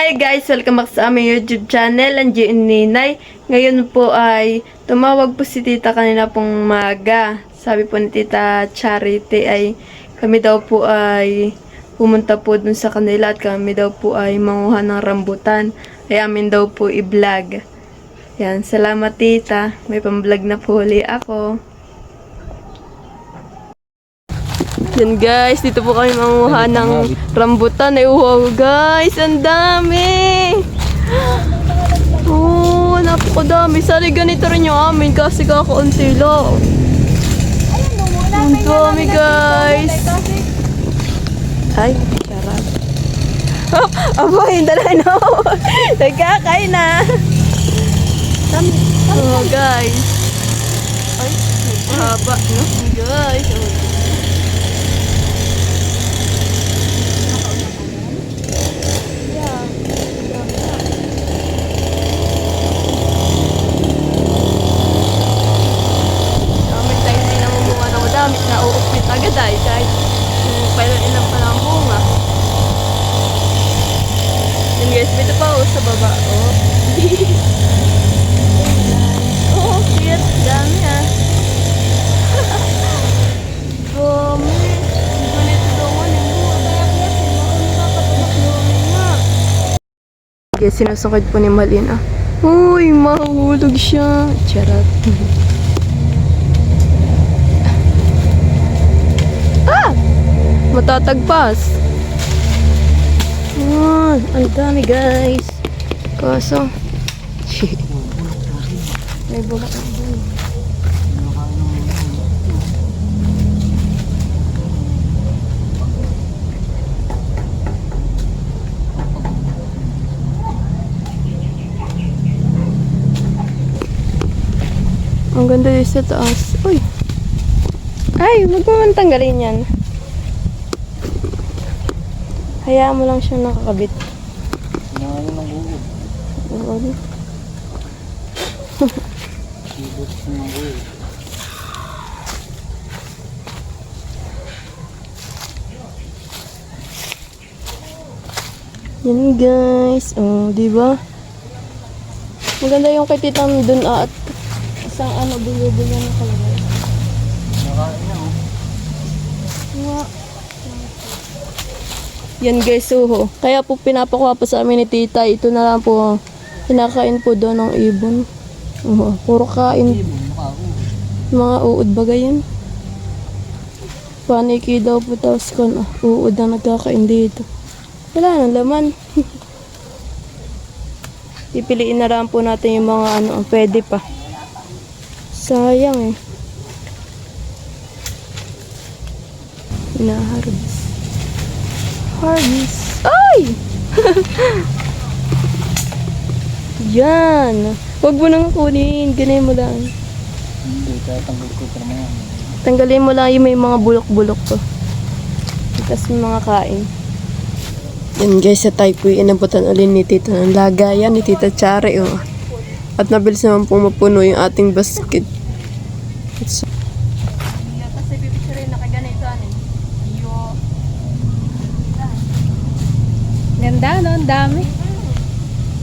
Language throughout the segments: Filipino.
Hi guys! Welcome back sa aming YouTube channel, Angie Ninay. Ngayon po ay tumawag po si tita kanina pong maga. Sabi po ni tita Charity ay kami daw po ay pumunta po dun sa kanila at kami daw po ay manguha ng rambutan. Ay amin daw po i-vlog. Yan, salamat tita. May pang-vlog na po uli ako. Yan guys, dito po kami manguha ng rambutan. Ay wow guys, ang dami! Oh, napakadami. Sali ganito rin yung amin kasi kakaunti lang. Ang dami guys. Ay, charot. Aba, hindi na nagkakain na. Oh guys. Ay, haba no? Guys, oh. Nauupit agad ay kahit kailan ilang pa lang bunga. Yun guys, dito pa sa baba. Oh, oh cute. Dami ah. Dami. Ganito daw yung bunga. Guys, sinusukid po ni Malina. Uy, mahulog siya. Charot. Matatagpas. Ang dami guys. Kaso may bulak na doon. Ang ganda din sa taas. Uy. Ay, huwag mo man tanggalin yan. Hayaan mo lang siyang nakakabit. Ano nang gugod? Oo. Gugod nang gugod. Yan guys. Oh, di ba? Maganda yung kay titang dun at isang buyo-buyo na kalagay. Nakain na oh. Nga. Yan guys, uho. Kaya po pinapakuha po sa amin ni tita. Ito na lang po. Kinakain po doon ng ibon. Puro kain. Mga uod bagay yan. Paniki daw po tapos kon. Uod na nagkakain dito. Wala nang laman. Pipiliin na lang po natin yung mga ang pwede pa. Sayang eh. Inaharvest. Harvest. Ay! Yan. Huwag mo nang kunin. Ganyan mo lang. Hindi, tatanggal ko para mga. Tanggalin mo lang yung may mga bulok-bulok to. Tapos may mga kain. Yan guys, sa type inabutan ulit ni tita ng lagayan ni tita Chari. Oh. At nabilis naman pong mapuno yung ating basket. Kasi pipicture na kaganito ano. Ganda, no? Ang dami.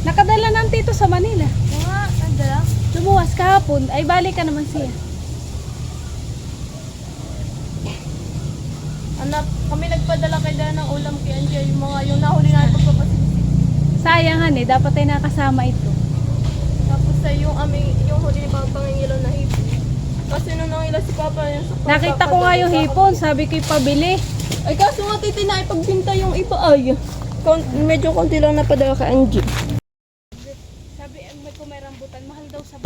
Nakadala ng tito sa Manila. Mga, nadala? Lumuwas kahapon. Ay, balik ka naman siya. Anak, kami nagpadala kay Dana ng ulam kay Angie. Yung nahuli na pagpapasinisip. Sayangan eh. Dapat ay nakasama ito. Tapos sa yung huli ni Papa ng ilaw na hipon. Kasi nung nangila si Papa yung sa Nakita ko nga yung hipon. Sabi ko ipabili. Ay kaso nga titi na ipagbinta yung iba ay. Medyo konti lang napadala kay Angie. Sabi, kung may rambutan, mahal daw sa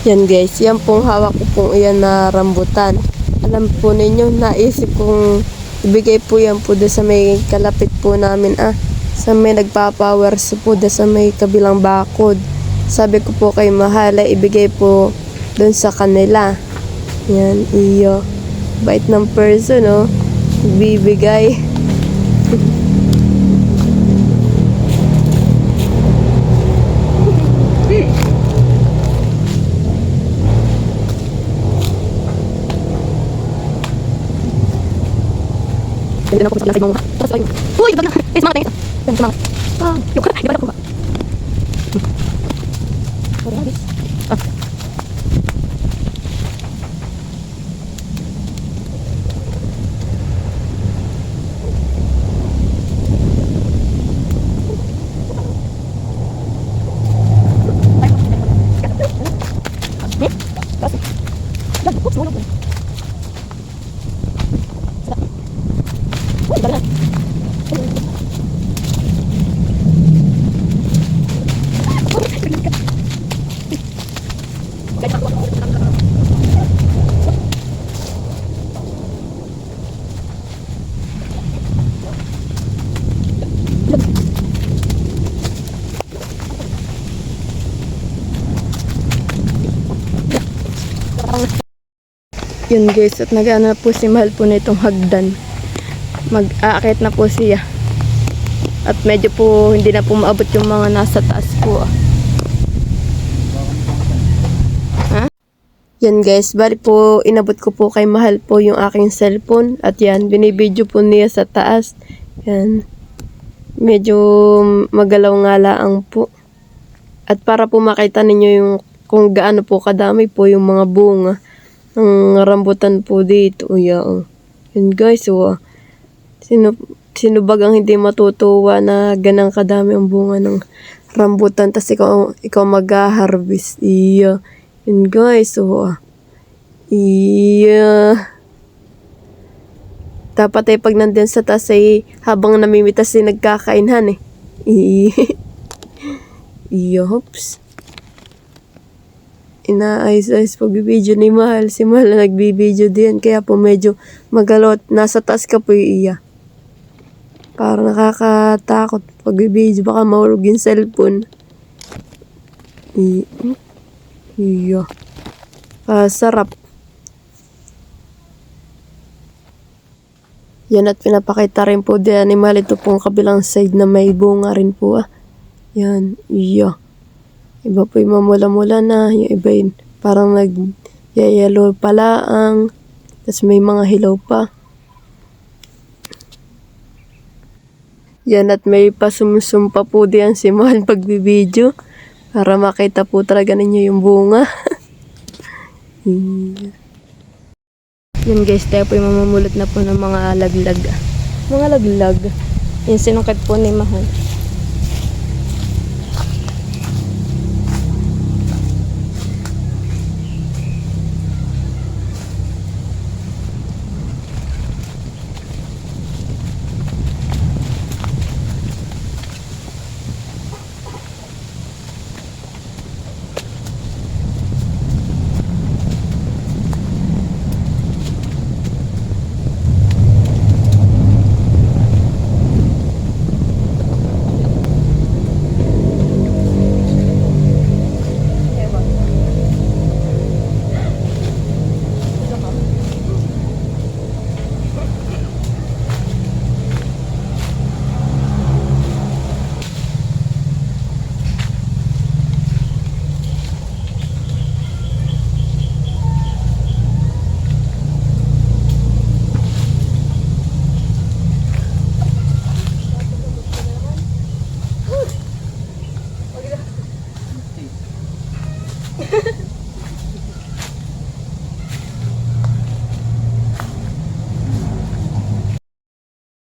Yan guys, yan pong hawak ko pong iyan na rambutan. Alam po ninyo, naisip kong ibigay po yan po doon sa may kalapit po namin sa may nagpapowers po doon sa may kabilang bakod. Sabi ko po kay Mahala, ibigay po doon sa kanila. Yan, iyo. Bait ng person, oh. Bibigay. Ganda na po sa pala sa mga. Tapos ayun. Uy, iba na. Mga tingin. Yan, mga. Yung iba na po ba? Ah. Yun guys, at nag-ano na po si Mahal po nitong hagdan. Mag-aakit na po siya. At medyo po hindi na po maabot yung mga nasa taas po. Ha? Yan guys, bali po inabot ko po kay Mahal po yung aking cellphone. At yan, binibidyo po niya sa taas. Yan. Medyo magalaw nga laang po. At para po makita ninyo yung kung gaano po kadami po yung mga bunga ng rambutan po dito. Yan guys, sino bagang hindi matutuwa na ganang kadami ang bunga ng rambutan tas ikaw mag-harvest. Yun guys, dapat ay pag nandun sa taas ay habang namimitas ay nagkakainhan hops. Inaayos-ayos pagbibideo ni Mahal. Si Mahal na nagbibideo din. Kaya po medyo magalot. Nasa taas ka po iya. Parang nakakatakot pagbibideo. Baka mahulog yung cellphone. Iya. Sarap. Yan at pinapakita rin po din ni Mahal. Ito pong kabilang side na may bunga rin po. Yan. Iya. Iba po yung mamula-mula na, yung iba yun parang nag-yellow pala tapos may mga hilaw pa. Yan at may pasumsum pa po diyan si Mahal pagbibideo para makita po talaga ninyo yung bunga. Yan guys, tayo po yung mamamulot na po ng mga laglag. Mga laglag. Yung sinungkit po ni Mahal.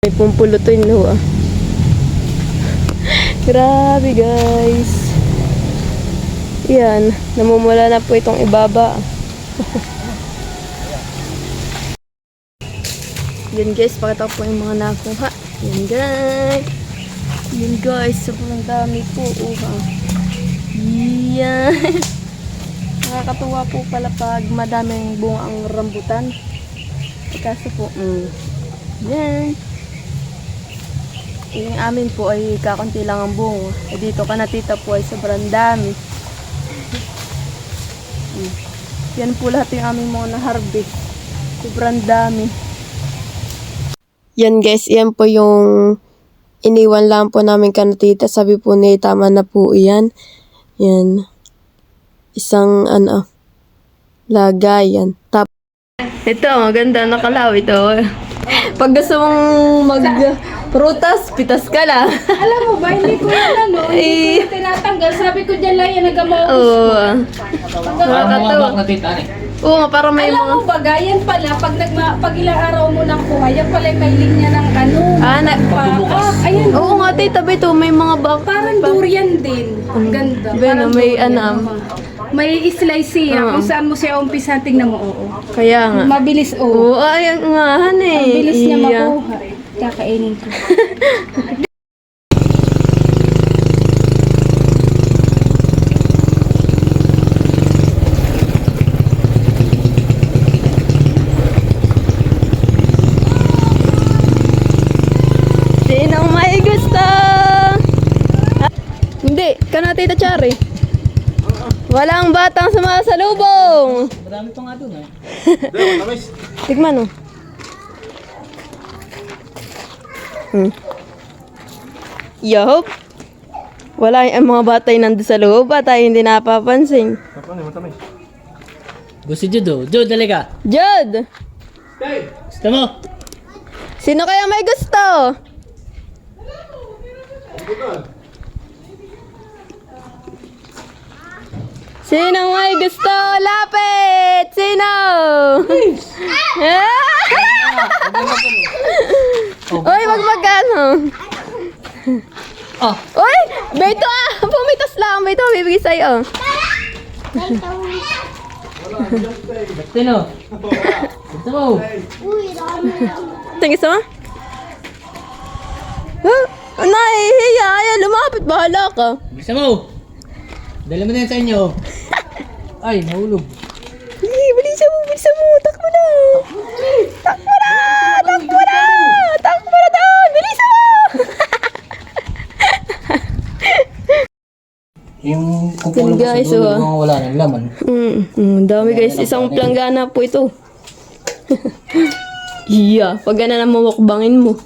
May pumpulutin no Grabe guys. Yan, namumula na po itong ibaba. Yan guys, pakita ko po yung mga nakuha. Yan guys. Yan guys, sobrang dami po. Yan. Nakakatuwa po pala pag madaming bunga ang rambutan. Kaso po, yan. Yung amin po ay kakunti lang ang bunga. Dito ka natita po ay sobrang dami. Yan po lahat yung aming mga na-harvest. Sobrang dami. Yan guys, yan po yung iniwan lang po namin kanatita. Sabi po ni tama na po yan. Yan. Isang lagayan. Ito, maganda nakalaw ito. Pag gusto mong mag-prutas, pitas ka lang. Alam mo ba, hindi ko yan ano, hindi ko yan tinatanggal. Sabi ko dyan lang yan nagamaw. Oo. Parang Nakakatawa. mabak na tita eh. Oo nga, parang may mga... Alam mo ba, yan pala, pag ilang araw mo nang kuha, yan pala yung may linya ng ano. Ayan. Oo nga, tita, ito, may mga bak... Parang durian din. Ang ganda. Beno, Parang may durian. anam. May slice siya. Oo. Kung saan mo siya umpisan, tingnan mo, oo. Kaya nga. Mabilis, oo. Oo, ayan nga, han eh. Ang bilis niya Iya. makuha. Kakainin ko. Sinong may gusto? Hindi, ka na tita Chari. Walang batang sumasalubong. Marami pa nga dun eh. Tigman mo. Yup. Wala yung mga batay nandun sa loob at tayo hindi napapansin. Gusto Jude oh. Jude, dali ka. Jod! Gusto mo? Sino kaya may gusto? Sino may gusto? Lapit! Sino? Uy, wag magkano. Ah, Uy! Beto ah! Pumitas lang. Beto, bibigay sa'yo. sino? Gusto mo? Tingin sa mo? Huh? Nahihiya. Ayaw, lumapit. Bahala ka. Gusto mo? Dali mo na yan sa inyo. Ay, nahulog. Bilisan mo, bilisan mo. Takbo na. Takbo na. Takbo na. Takbo na doon. Bilisan mo. Yung kukulang ko sa Guys, dulo, oh. mga wala ng laman. Dami guys. Isang planggana po ito. Iya. Pag gana na mamukbangin mo.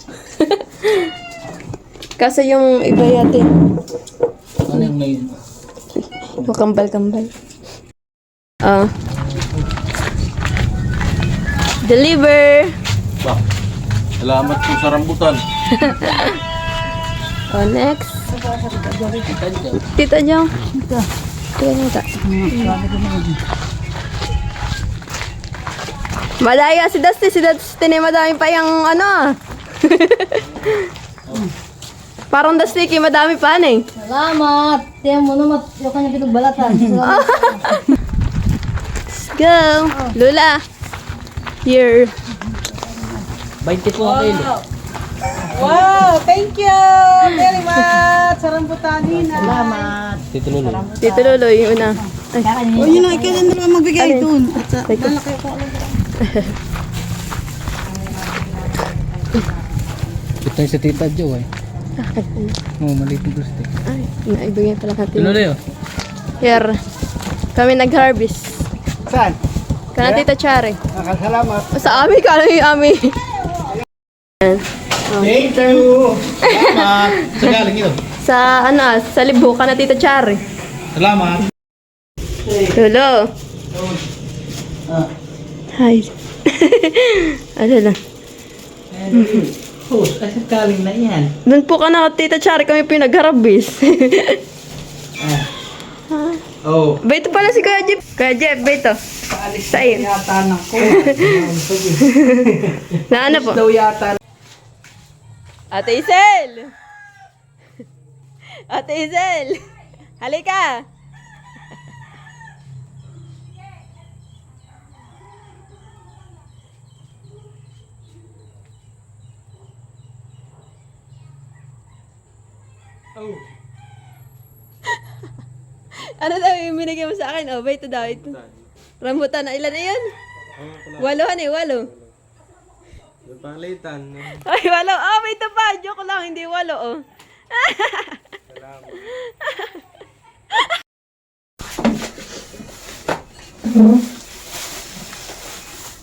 Kasi yung iba yate. Ano yung may... Kambal-kambal. Deliver. Bah, salamat po sa rambutan. Next. Kita dyan. Tita Jong. Tita Jong ka. Madaya si Dusty. Si Dusty na madami pa yung ano ah. Parang Dusty, madami pa na eh. Salamat! Tiyan mo naman yung kanya pinagbalatan. Let's go. Lula. Here. 20 po ang kilo. Wow! Thank you very much! Sarang butanin na. Salamat! Tito Lolo. Tito Lolo, yung una. Ay, O yun lang, ikaw lang naman magbigay ito. teka. Ito yung sa Tita Jo eh. Oo, maliit yung gusto. Ay, naibigay pala Tito natin. Lolo yun. Here. Kami nag-harvest. Saan? Kana Tita Chari. Nakasalamat. Sa amin, kala yung amin. Thank you! Salamat! Sa galing ito. Sa ano, sa libo ka na Tita Chari. Salamat! Lolo. Hi. Ano lang. Oh, kasi galing na yan. Doon po ka na Tita Chari, kami pinag-harvest. Oh. Beto pala si Kuya Jeff. Kuya Jeff, Beto. Sa iyo. Yata na ko. Na ano po? Daw yata. Ate Isel! Ate Isel! Halika! Oh. Ano daw yung binigay mo sa akin? Oh, ba ito daw. Ito. Rambutan na. Ilan na yun? Walohan eh, walo. Pangalitan. Ay, walo. Oh, may ito pa. Joke lang, hindi walo, oh.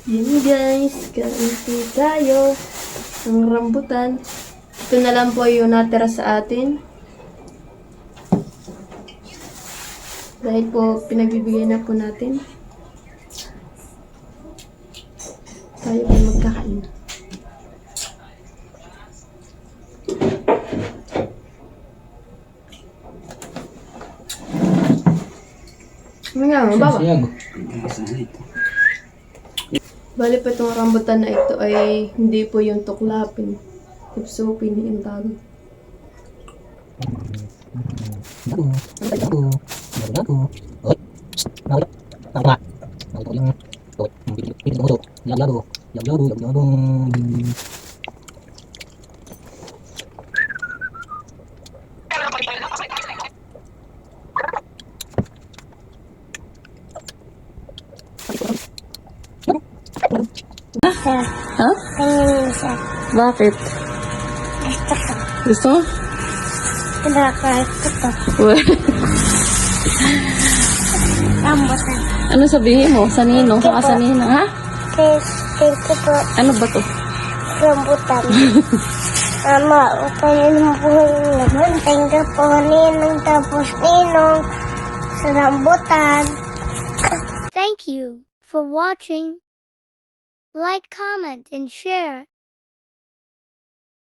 Yun guys, kaunti tayo. Ang rambutan. Ito na lang po yung natira sa atin. Dahil po, pinagbibigay na po natin. Tayo po magkakain. baba. Siyag. Bali po itong rambutan na ito ay hindi po yung tuklapin. Tipsupin yung tawag. Ha? Bakit? Gusto? Rambutan. Ano sabihin mo? Sa ninong? Saka sa ninang, ha? Thank you po. Ano ba to? Rambutan. Mama, utanin mo po yung laman. Thank you po, ninong tapos ninong sa rambutan. Thank you for watching. Like, comment, and share.